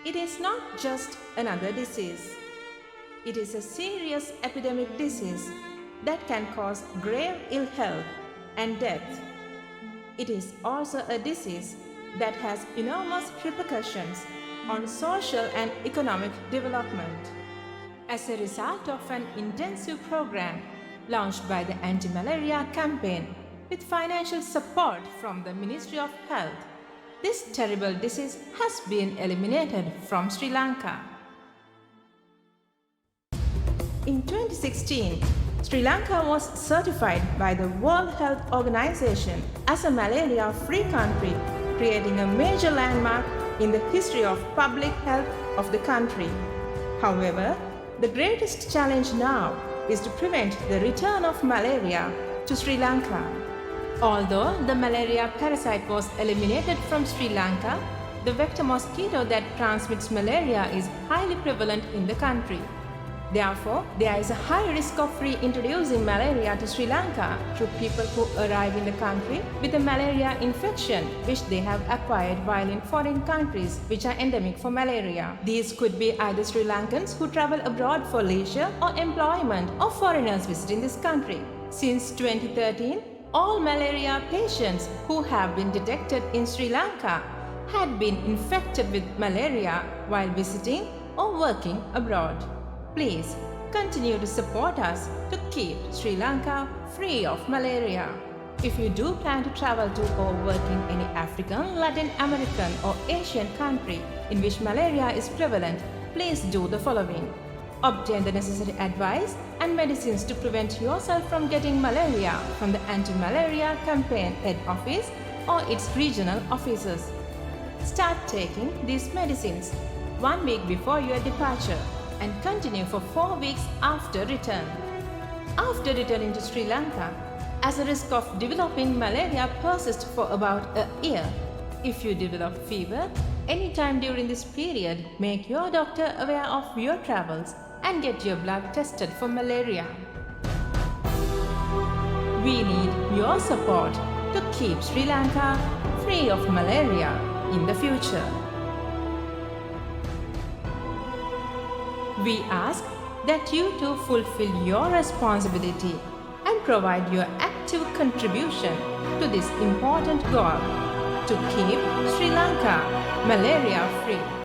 It is not just another disease. It is a serious epidemic disease that can cause grave ill health and death. It is also a disease that has enormous repercussions on social and economic development. As a result of an intensive program launched by the Anti-Malaria Campaign with financial support from the Ministry of Health, this terrible disease has been eliminated from Sri Lanka. In 2016, Sri Lanka was certified by the World Health Organization as a malaria-free country, creating a major landmark in the history of public health of the country. However, the greatest challenge now is to prevent the return of malaria to Sri Lanka. Although the malaria parasite was eliminated from Sri Lanka, the vector mosquito that transmits malaria is highly prevalent in the country. Therefore, there is a high risk of reintroducing malaria to Sri Lanka through people who arrive in the country with a malaria infection which they have acquired while in foreign countries which are endemic for malaria. These could be either Sri Lankans who travel abroad for leisure or employment or foreigners visiting this country. Since 2013, all malaria patients who have been detected in Sri Lanka had been infected with malaria while visiting or working abroad. Please continue to support us to keep Sri Lanka free of malaria. If you do plan to travel to or work in any African, Latin American or Asian country in which malaria is prevalent, please do the following. Obtain the necessary advice and medicines to prevent yourself from getting malaria from the Anti-Malaria Campaign Head Office or its regional offices. Start taking these medicines 1 week before your departure and continue for 4 weeks after return. After returning to Sri Lanka, as the risk of developing malaria persists for about a year, if you develop fever anytime during this period, make your doctor aware of your travels and get your blood tested for malaria. We need your support to keep Sri Lanka free of malaria in the future. We ask that you too fulfill your responsibility and provide your active contribution to this important goal to keep Sri Lanka malaria-free.